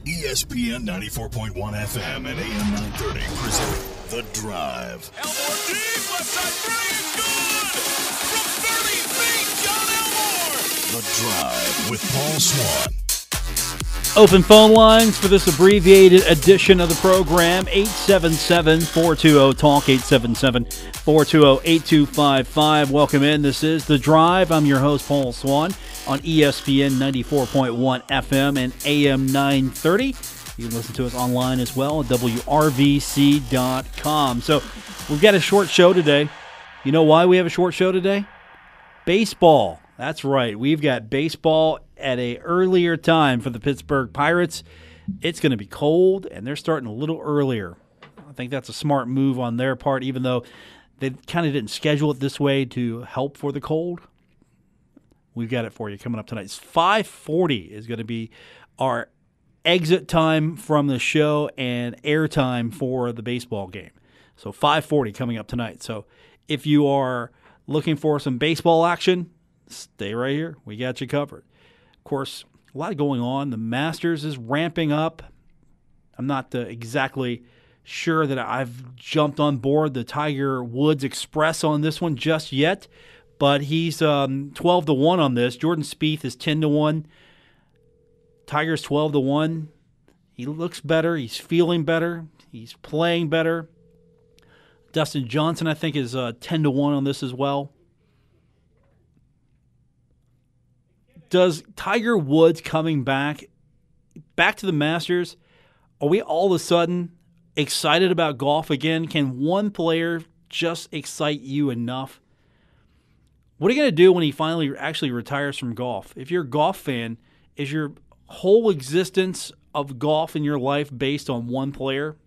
ESPN 94.1 FM and AM 930 present The Drive. Elmore deep, left side three, it's good! From 30 feet, John Elmore! The Drive with Paul Swann. Open phone lines for this abbreviated edition of the program, 877-420-TALK, 877-420-8255. Welcome in. This is The Drive. I'm your host, Paul Swann, on ESPN 94.1 FM and AM 930. You can listen to us online as well at WRVC.com. So we've got a short show today. You know why we have a short show today? Baseball. That's right. We've got baseball at an earlier time for the Pittsburgh Pirates. It's going to be cold, and they're starting a little earlier. I think that's a smart move on their part, even though they kind of didn't schedule it this way to help for the cold. We've got it for you coming up tonight. It's 5:40 is going to be our exit time from the show and air time for the baseball game. So 5:40 coming up tonight. So if you are looking for some baseball action, stay right here. We got you covered. Of course, a lot going on. The Masters is ramping up. I'm not exactly sure that I've jumped on board the Tiger Woods Express on this one just yet, but he's 12-1 on this. Jordan Spieth is 10-1. Tiger's 12-1. He looks better. He's feeling better. He's playing better. Dustin Johnson, I think, is 10-1 on this as well. Does Tiger Woods coming back to the Masters, are we all of a sudden excited about golf again? Can one player just excite you enough? What are you going to do when he finally actually retires from golf? If you're a golf fan, is your whole existence of golf in your life based on one player?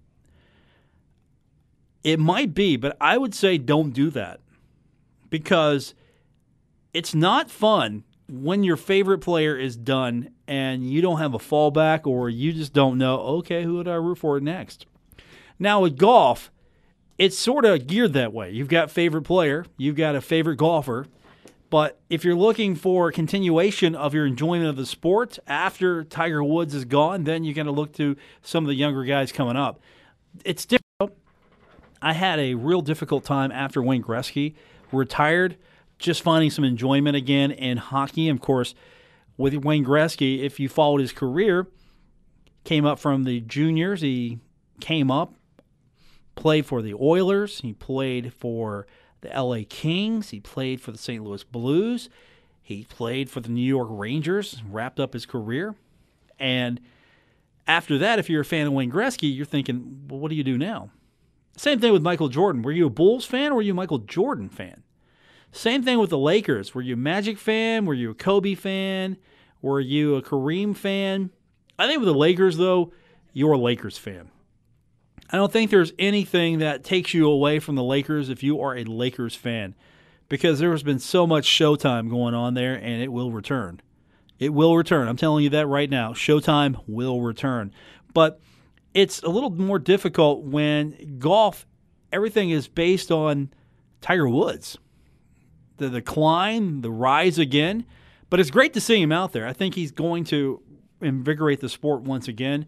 It might be, but I would say don't do that, because it's not fun when your favorite player is done and you don't have a fallback, or you just don't know, okay, who would I root for next? Now with golf, it's sort of geared that way. You've got favorite player, you've got a favorite golfer, but if you're looking for continuation of your enjoyment of the sport after Tiger Woods is gone, then you're going to look to some of the younger guys coming up. It's difficult. I had a real difficult time after Wayne Gretzky retired, just finding some enjoyment again in hockey. Of course, with Wayne Gretzky, if you followed his career, came up from the juniors. He came up, played for the Oilers. He played for the LA Kings. He played for the St. Louis Blues. He played for the New York Rangers, wrapped up his career. And after that, if you're a fan of Wayne Gretzky, you're thinking, well, what do you do now? Same thing with Michael Jordan. Were you a Bulls fan or were you a Michael Jordan fan? Same thing with the Lakers. Were you a Magic fan? Were you a Kobe fan? Were you a Kareem fan? I think with the Lakers, though, you're a Lakers fan. I don't think there's anything that takes you away from the Lakers if you are a Lakers fan, because there has been so much Showtime going on there, and it will return. It will return. I'm telling you that right now. Showtime will return. But it's a little more difficult when golf, everything is based on Tiger Woods. The decline, the rise again. But it's great to see him out there. I think he's going to invigorate the sport once again.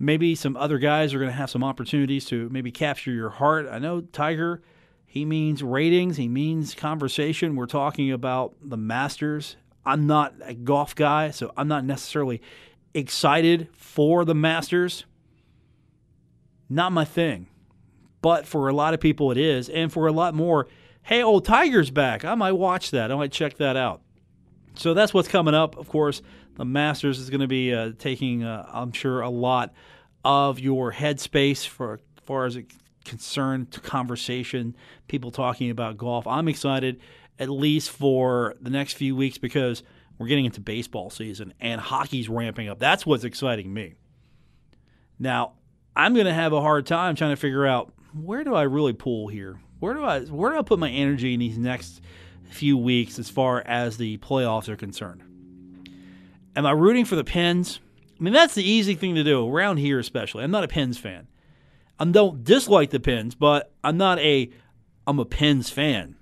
Maybe some other guys are going to have some opportunities to maybe capture your heart. I know Tiger, he means ratings. He means conversation. We're talking about the Masters. I'm not a golf guy, so I'm not necessarily excited for the Masters. Not my thing. But for a lot of people it is. And for a lot more, hey, old Tiger's back. I might watch that. I might check that out. So that's what's coming up. Of course, the Masters is going to be taking, I'm sure, a lot of your headspace for as far as it's concerned to conversation, people talking about golf. I'm excited at least for the next few weeks because we're getting into baseball season and hockey's ramping up. That's what's exciting me. Now, I'm going to have a hard time trying to figure out, where do I really pull here? Where do I put my energy in these next few weeks as far as the playoffs are concerned? Am I rooting for the Pens? I mean, that's the easy thing to do, around here especially. I'm not a Pens fan. I don't dislike the Pens, but I'm a Pens fan.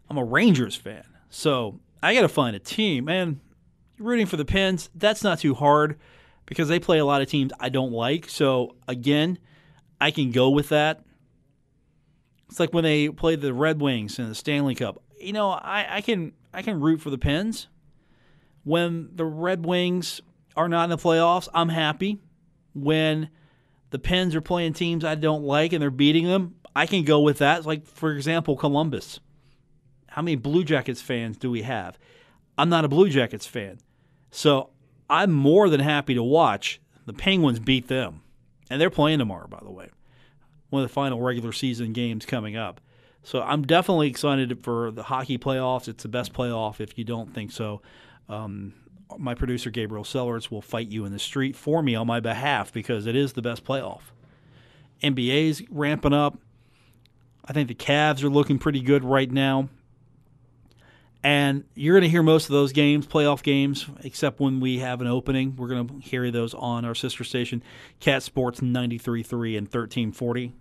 I'm a Rangers fan. So I got to find a team. Man, rooting for the Pens, that's not too hard. because they play a lot of teams I don't like. So, again, I can go with that. It's like when they play the Red Wings in the Stanley Cup. I can root for the Pens. When the Red Wings are not in the playoffs, I'm happy. When the Pens are playing teams I don't like and they're beating them, I can go with that. It's like, for example, Columbus. How many Blue Jackets fans do we have? I'm not a Blue Jackets fan. So I'm more than happy to watch the Penguins beat them. And they're playing tomorrow, by the way. One of the final regular season games coming up. So I'm definitely excited for the hockey playoffs. It's the best playoff. If you don't think so, my producer, Gabriel Sellers, will fight you in the street for me on my behalf because it is the best playoff. NBA's ramping up. I think the Cavs are looking pretty good right now. And you're going to hear most of those games, playoff games, except when we have an opening. We're going to hear those on our sister station, Cat Sports 93.3 and 1340.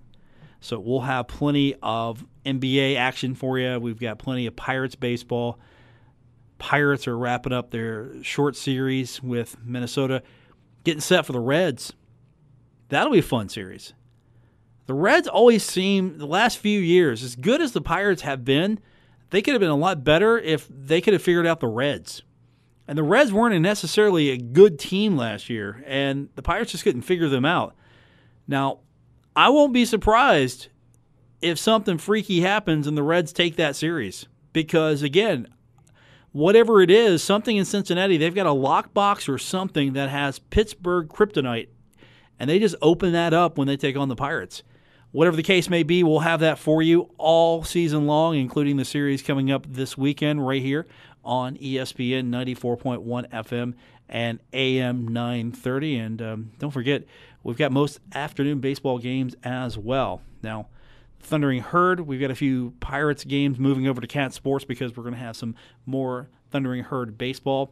So we'll have plenty of NBA action for you. We've got plenty of Pirates baseball. Pirates are wrapping up their short series with Minnesota, getting set for the Reds. That'll be a fun series. The Reds always seem, the last few years, as good as the Pirates have been, they could have been a lot better if they could have figured out the Reds. And the Reds weren't necessarily a good team last year, and the Pirates just couldn't figure them out. Now, I won't be surprised if something freaky happens and the Reds take that series. Because, again, whatever it is, something in Cincinnati, they've got a lockbox or something that has Pittsburgh kryptonite, and they just open that up when they take on the Pirates. Whatever the case may be, we'll have that for you all season long, including the series coming up this weekend right here on ESPN 94.1 FM and AM 930. And don't forget, we've got most afternoon baseball games as well. Now, Thundering Herd, we've got a few Pirates games moving over to Cat Sports because we're going to have some more Thundering Herd baseball.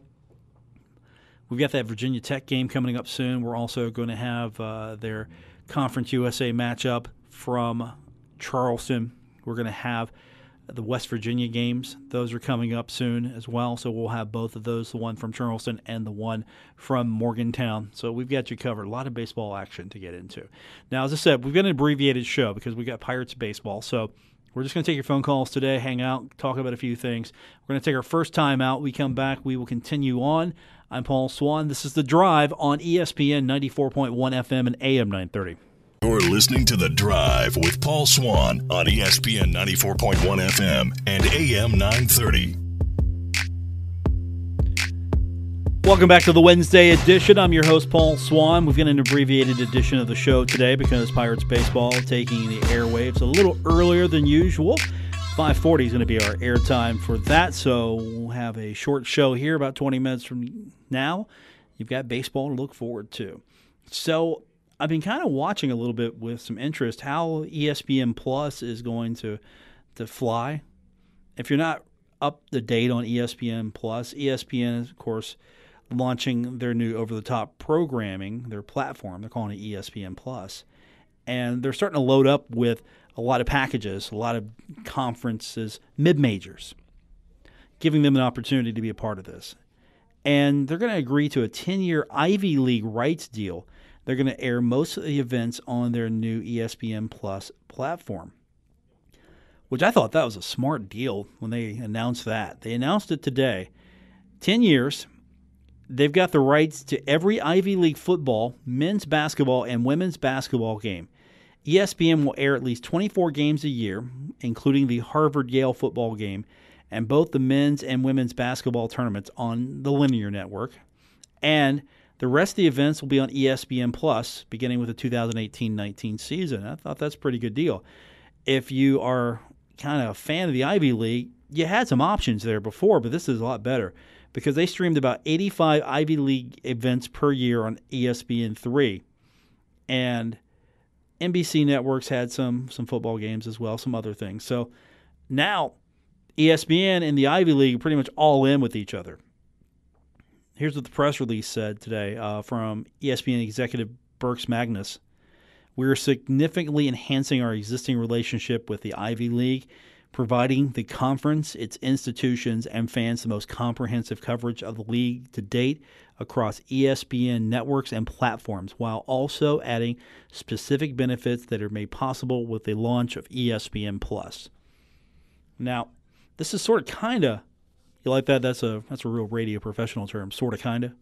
We've got that Virginia Tech game coming up soon. We're also going to have their Conference USA matchup from Charleston. We're going to have the West Virginia games. Those are coming up soon as well. So we'll have both of those, the one from Charleston and the one from Morgantown. So we've got you covered. A lot of baseball action to get into. Now, as I said, we've got an abbreviated show because we got Pirates baseball. So we're just going to take your phone calls today, hang out, talk about a few things. We're going to take our first time out. We come back. We will continue on. I'm Paul Swann. This is The Drive on ESPN 94.1 FM and AM 930. You're listening to The Drive with Paul Swann on ESPN 94.1 FM and AM 930. Welcome back to the Wednesday edition. I'm your host, Paul Swann. We've got an abbreviated edition of the show today because Pirates baseball taking the airwaves a little earlier than usual. 5:40 is going to be our airtime for that, so we'll have a short show here about 20 minutes from now. You've got baseball to look forward to. So I've been kind of watching a little bit with some interest how ESPN Plus is going to fly. If you're not up to date on ESPN Plus, ESPN is, of course, launching their new over-the-top programming, their platform. They're calling it ESPN Plus. And they're starting to load up with a lot of packages, a lot of conferences, mid-majors, giving them an opportunity to be a part of this. And they're going to agree to a 10-year Ivy League rights deal. They're going to air most of the events on their new ESPN Plus platform, which I thought that was a smart deal when they announced that. They announced it today. 10 years. They've got the rights to every Ivy League football, men's basketball, and women's basketball game. ESPN will air at least 24 games a year, including the Harvard-Yale football game, and both the men's and women's basketball tournaments on the linear network. And the rest of the events will be on ESPN Plus, beginning with the 2018-19 season. I thought that's a pretty good deal. If you are kind of a fan of the Ivy League, you had some options there before, but this is a lot better because they streamed about 85 Ivy League events per year on ESPN3. And NBC Networks had some football games as well, some other things. So now ESPN and the Ivy League are pretty much all in with each other. Here's what the press release said today from ESPN executive Burks Magnus. We're significantly enhancing our existing relationship with the Ivy League, providing the conference, its institutions, and fans the most comprehensive coverage of the league to date across ESPN networks and platforms, while also adding specific benefits that are made possible with the launch of ESPN Plus. Now, this is sort of kinda, you like that? That's a real radio professional term, sort of kinda.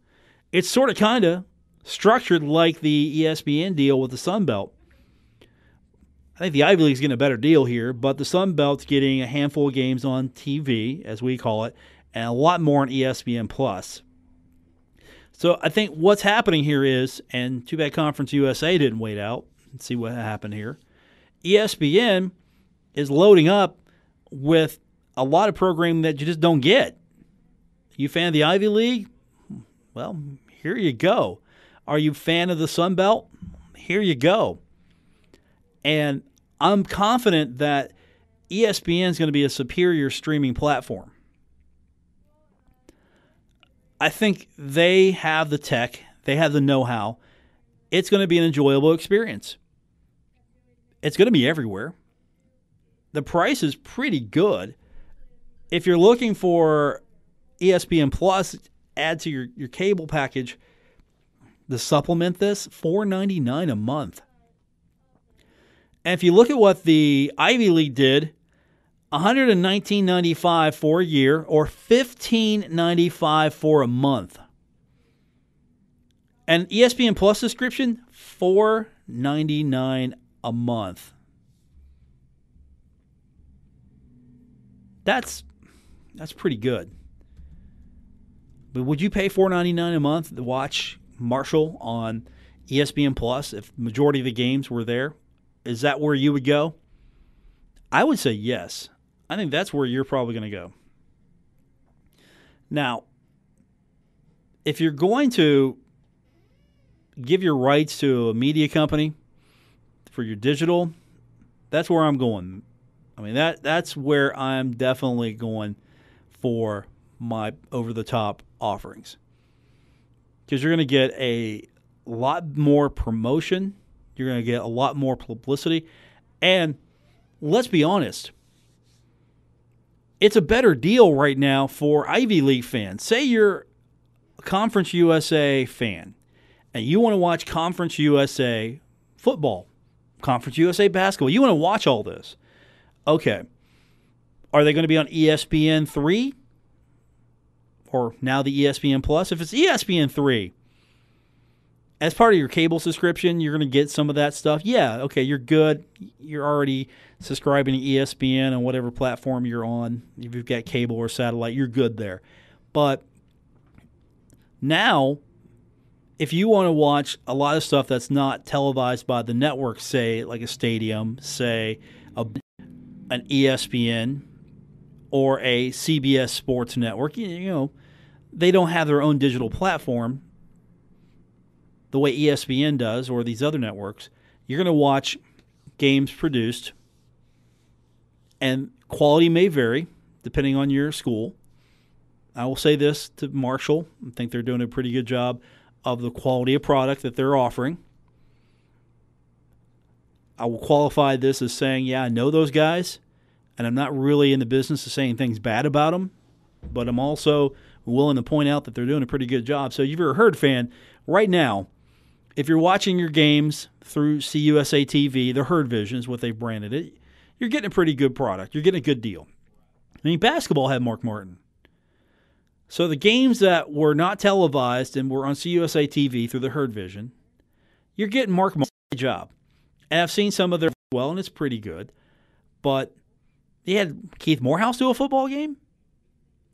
It's sort of kinda structured like the ESPN deal with the Sun Belt. I think the Ivy League's getting a better deal here, but the Sun Belt's getting a handful of games on TV, as we call it, and a lot more on ESPN Plus. So I think what's happening here is, and too bad Conference USA didn't wait out and see what happened here, ESPN is loading up with a lot of programming that you just don't get. You a fan of the Ivy League? Well, here you go. Are you a fan of the Sun Belt? Here you go. And I'm confident that ESPN is going to be a superior streaming platform. I think they have the tech. They have the know-how. It's going to be an enjoyable experience. It's going to be everywhere. The price is pretty good. If you're looking for ESPN Plus, add to your cable package to supplement this, $4.99 a month. And if you look at what the Ivy League did, $119.95 for a year or $15.95 for a month. And ESPN Plus subscription, $4.99 a month. That's pretty good. But would you pay $4.99 a month to watch Marshall on ESPN Plus if the majority of the games were there? Is that where you would go? I would say yes. I think that's where you're probably going to go. Now, if you're going to give your rights to a media company for your digital, that's where I'm going. I mean, that's where I'm definitely going for my over-the-top offerings. Because you're going to get a lot more promotion. You're going to get a lot more publicity. And let's be honest, it's a better deal right now for Ivy League fans. Say you're a Conference USA fan and you want to watch Conference USA football, Conference USA basketball. You want to watch all this. Okay. Are they going to be on ESPN 3? Or now the ESPN Plus? If it's ESPN 3, as part of your cable subscription, you're going to get some of that stuff. Yeah, okay, you're good. You're already subscribing to ESPN on whatever platform you're on. If you've got cable or satellite, you're good there. But now, if you want to watch a lot of stuff that's not televised by the network, say like a Stadium, say an ESPN or a CBS Sports Network, you know, they don't have their own digital platform the way ESPN does or these other networks. You're going to watch games produced, and quality may vary depending on your school. I will say this to Marshall. I think they're doing a pretty good job of the quality of product that they're offering. I will qualify this as saying, yeah, I know those guys, and I'm not really in the business of saying things bad about them, but I'm also willing to point out that they're doing a pretty good job. So if you're a Herd fan, right now, if you're watching your games through CUSA TV, the Herd Vision is what they've branded it, you're getting a pretty good product. You're getting a good deal. I mean, basketball had Mark Martin. So the games that were not televised and were on CUSA TV through the Herd Vision, you're getting Mark Martin's job. And I've seen some of their well, and it's pretty good. But they had Keith Morehouse do a football game.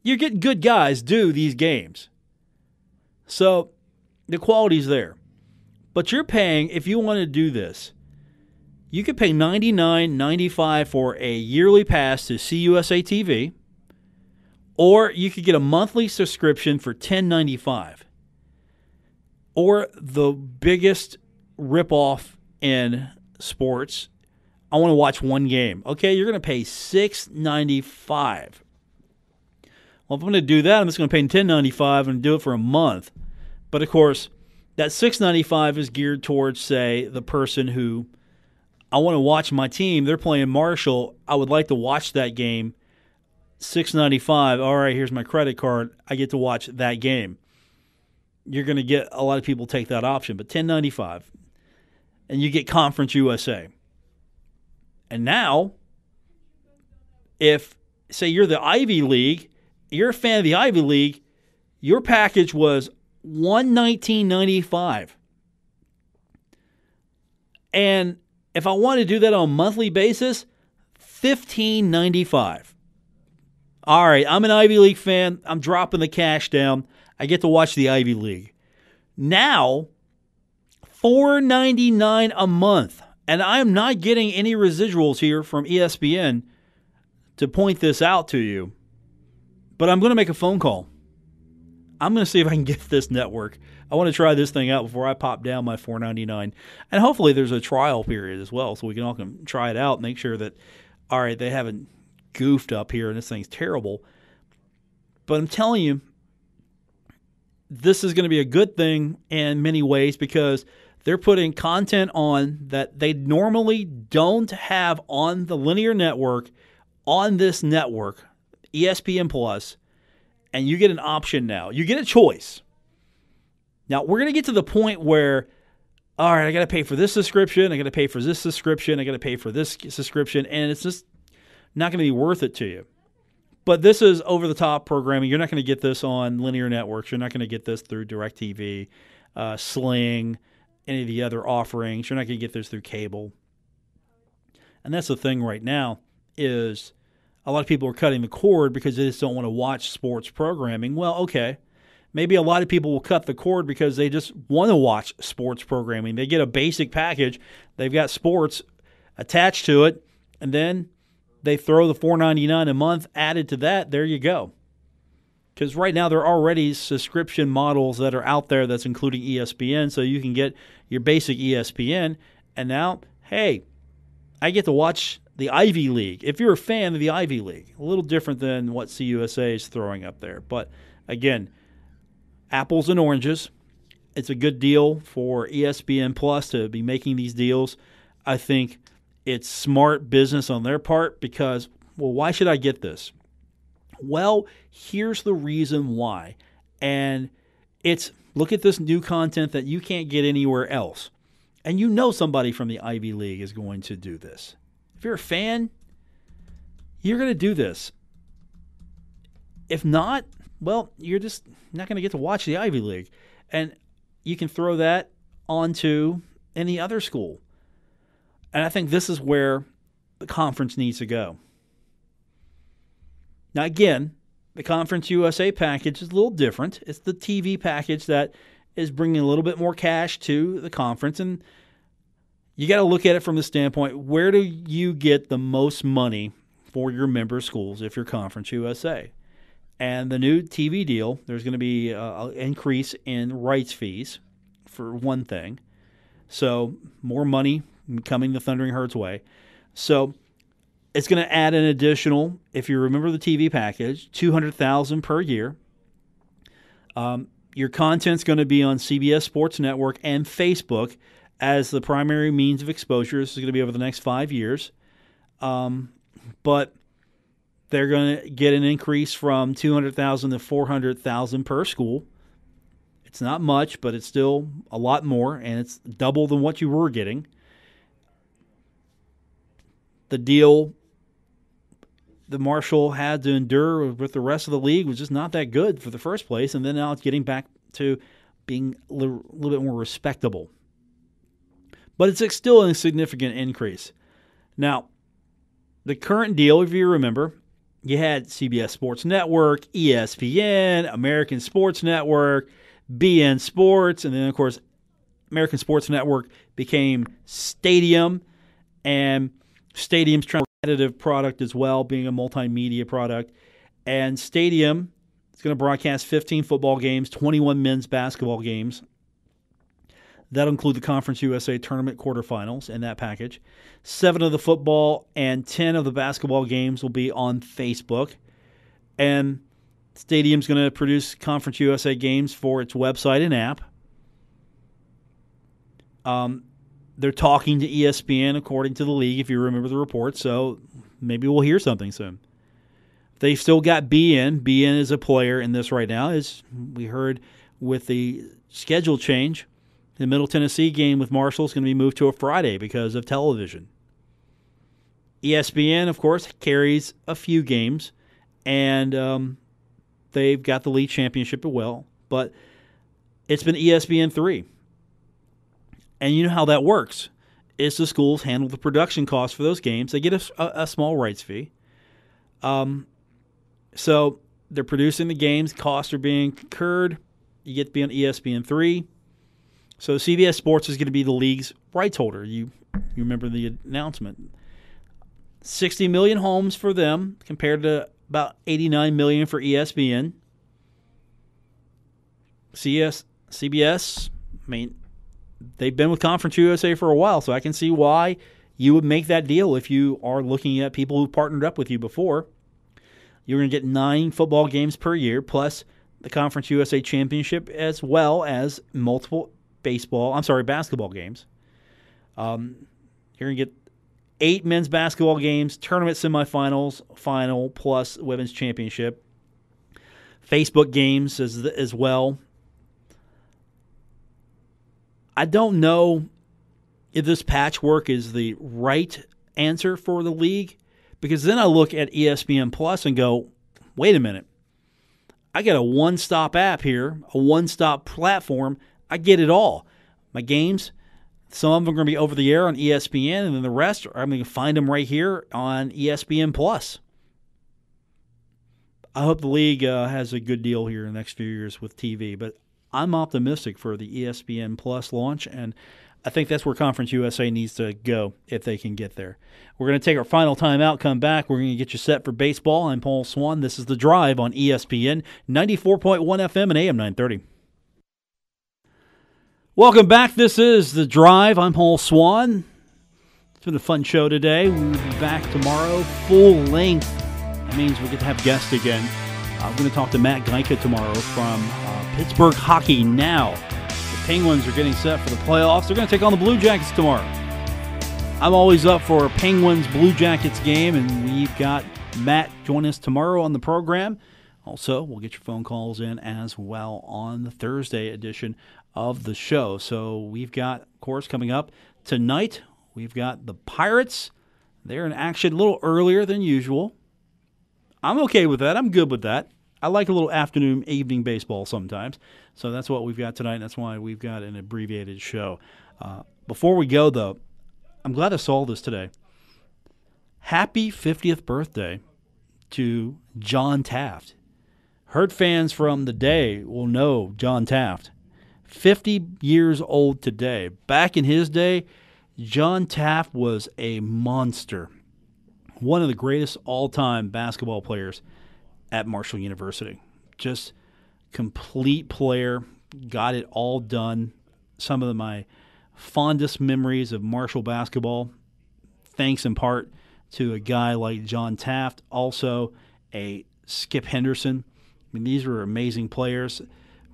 You're getting good guys do these games. So the quality's there. But you're paying, if you want to do this, you could pay $99.95 for a yearly pass to CUSA TV, or you could get a monthly subscription for $10.95. Or the biggest ripoff in sports, I want to watch one game. Okay, you're going to pay $6.95. Well, if I'm going to do that, I'm just going to pay $10.95 and do it for a month. But, of course, that $6.95 is geared towards, say, the person who I want to watch my team. They're playing Marshall. I would like to watch that game. $6.95. All right, here's my credit card. I get to watch that game. You're going to get a lot of people take that option, but $10.95. And you get Conference USA. And now, if, say, you're the Ivy League, you're a fan of the Ivy League, your package was $119.95. And if I want to do that on a monthly basis, $15.95. All right, I'm an Ivy League fan. I'm dropping the cash down. I get to watch the Ivy League. Now, $4.99 a month. And I am not getting any residuals here from ESPN to point this out to you. But I'm going to make a phone call. I'm going to see if I can get this network. I want to try this thing out before I pop down my $4.99. And hopefully there's a trial period as well, so we can all try it out, make sure that, all right, they haven't goofed up here and this thing's terrible. But I'm telling you, this is going to be a good thing in many ways because they're putting content on that they normally don't have on the linear network, on this network, ESPN Plus, and you get an option now. You get a choice. Now, we're going to get to the point where, all right, I got to pay for this subscription, I got to pay for this subscription, I got to pay for this subscription, and it's just not going to be worth it to you. But this is over-the-top programming. You're not going to get this on linear networks. You're not going to get this through DirecTV, Sling, any of the other offerings. You're not going to get this through cable. And that's the thing right now is a lot of people are cutting the cord because they just don't want to watch sports programming. Well, okay. Maybe a lot of people will cut the cord because they just want to watch sports programming. They get a basic package. They've got sports attached to it, and then they throw the $4.99 a month added to that. There you go. Because right now there are already subscription models that are out there that's including ESPN, so you can get your basic ESPN. And now, hey, I get to watch the Ivy League. If you're a fan of the Ivy League, a little different than what CUSA is throwing up there. But again, apples and oranges. It's a good deal for ESPN Plus to be making these deals. I think it's smart business on their part because, well, why should I get this? Well, here's the reason why. And it's, look at this new content that you can't get anywhere else. And you know somebody from the Ivy League is going to do this. If you're a fan, you're going to do this. If not, well, you're just not going to get to watch the Ivy League. And you can throw that onto any other school. And I think this is where the conference needs to go. Now, again, the Conference USA package is a little different. It's the TV package that is bringing a little bit more cash to the conference. And you got to look at it from the standpoint, where do you get the most money for your member schools if you're Conference USA? And the new TV deal, there's going to be an increase in rights fees, for one thing. So more money coming the Thundering Herds way. So it's going to add an additional, if you remember the TV package, $200,000 per year. Your content's going to be on CBS Sports Network and Facebook as the primary means of exposure. This is going to be over the next 5 years. But they're going to get an increase from $200,000 to $400,000 per school. It's not much, but it's still a lot more, and it's double than what you were getting. The deal the Marshall had to endure with the rest of the league was just not that good for the first place, and then now it's getting back to being a little bit more respectable. But it's still a significant increase. Now, the current deal, if you remember, you had CBS Sports Network, ESPN, American Sports Network, BN Sports, and then, of course, American Sports Network became Stadium, and Stadium's trying to be an additive product as well, being a multimedia product. And Stadium is going to broadcast 15 football games, 21 men's basketball games. That'll include the Conference USA Tournament quarterfinals in that package. 7 of the football and 10 of the basketball games will be on Facebook. And Stadium's going to produce Conference USA games for its website and app. They're talking to ESPN, according to the league, if you remember the report, so maybe we'll hear something soon. They've still got BN. BN is a player in this right now. As we heard with the schedule change, the Middle Tennessee game with Marshall is going to be moved to a Friday because of television. ESPN, of course, carries a few games, and they've got the league championship as well, but it's been ESPN 3. And you know how that works. Is the schools handle the production costs for those games. They get a small rights fee. So they're producing the games. Costs are being incurred. You get to be on ESPN 3. So CBS Sports is going to be the league's rights holder. You remember the announcement. 60 million homes for them compared to about 89 million for ESPN. CBS, I mean, they've been with Conference USA for a while, so I can see why you would make that deal if you are looking at people who partnered up with you before. You're going to get 9 football games per year, plus the Conference USA Championship, as well as multiple basketball games. You're going to get 8 men's basketball games, tournament semifinals, final, plus women's championship. Facebook games as well. I don't know if this patchwork is the right answer for the league, because then I look at ESPN Plus and go, wait a minute. I got a one-stop app here, a one-stop platform. I get it all. My games, some of them are going to be over the air on ESPN, and then the rest, I'm going to find them right here on ESPN Plus. I hope the league has a good deal here in the next few years with TV, but I'm optimistic for the ESPN Plus launch, and I think that's where Conference USA needs to go if they can get there. We're going to take our final time out, come back. We're going to get you set for baseball. I'm Paul Swann. This is The Drive on ESPN 94.1 FM and AM 930. Welcome back. This is The Drive. I'm Paul Swann. It's been a fun show today. We'll be back tomorrow, full length. That means we get to have guests again. I'm going to talk to Matt Geica tomorrow from Pittsburgh Hockey Now. The Penguins are getting set for the playoffs. They're going to take on the Blue Jackets tomorrow. I'm always up for a Penguins-Blue Jackets game, and we've got Matt join us tomorrow on the program. Also, we'll get your phone calls in as well on the Thursday edition of the show. So we've got, of course, coming up tonight, we've got the Pirates. They're in action a little earlier than usual. I'm okay with that. I'm good with that. I like a little afternoon, evening baseball sometimes. So that's what we've got tonight, and that's why we've got an abbreviated show. Before we go, though, I'm glad I saw this today. Happy 50th birthday to John Taft. Herd fans from the day will know John Taft. 50 years old today. Back in his day, John Taft was a monster. One of the greatest all-time basketball players at Marshall University. Just complete player, got it all done. Some of my fondest memories of Marshall basketball, thanks in part to a guy like John Taft, also a Skip Henderson. I mean, these were amazing players.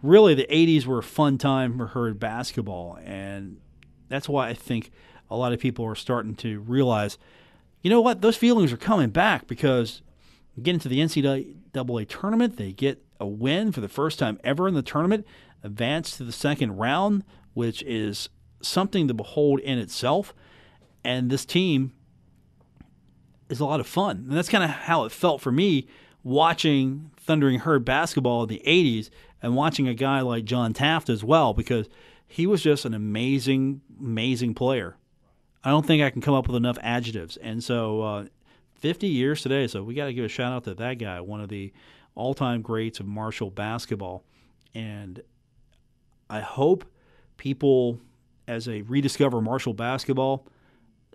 Really, the 80s were a fun time for Herd basketball, and that's why I think a lot of people are starting to realize, you know what, those feelings are coming back because you get into the NCAA tournament, they get a win for the first time ever in the tournament, advance to the second round, which is something to behold in itself, and this team is a lot of fun. And that's kind of how it felt for me watching Thundering Herd basketball in the 80s and watching a guy like John Taft as well, because he was just an amazing, amazing player. I don't think I can come up with enough adjectives. And so 50 years today, so we got to give a shout-out to that guy, one of the all-time greats of Marshall basketball. And I hope people, as they rediscover Marshall basketball,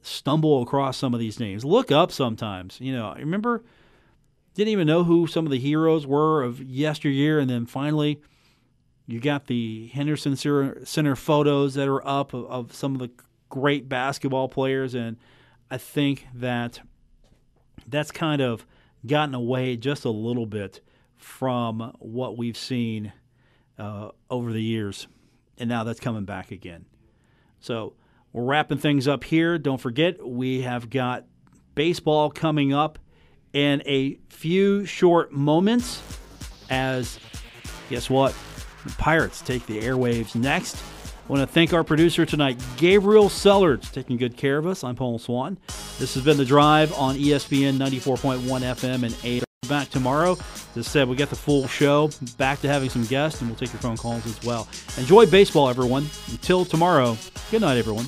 stumble across some of these names. Look up sometimes. You know, I remember, didn't even know who some of the heroes were of yesteryear, and then finally you got the Henderson Center photos that are up of some of the great basketball players, and I think that that's kind of gotten away just a little bit from what we've seen over the years, and now that's coming back again. So we're wrapping things up here. Don't forget, we have got baseball coming up in a few short moments as, guess what? The Pirates take the airwaves next. I want to thank our producer tonight, Gabriel Sellards, taking good care of us. I'm Paul Swann. This has been The Drive on ESPN 94.1 FM and AM. Back tomorrow. As I said, we got the full show. Back to having some guests, and we'll take your phone calls as well. Enjoy baseball, everyone. Until tomorrow, good night, everyone.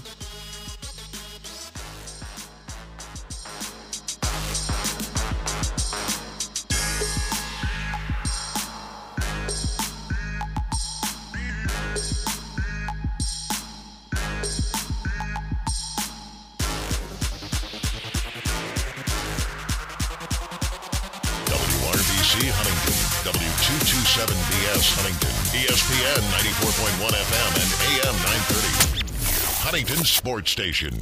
Huntington, W227BS Huntington, ESPN 94.1 FM and AM 930. Huntington Sports Station.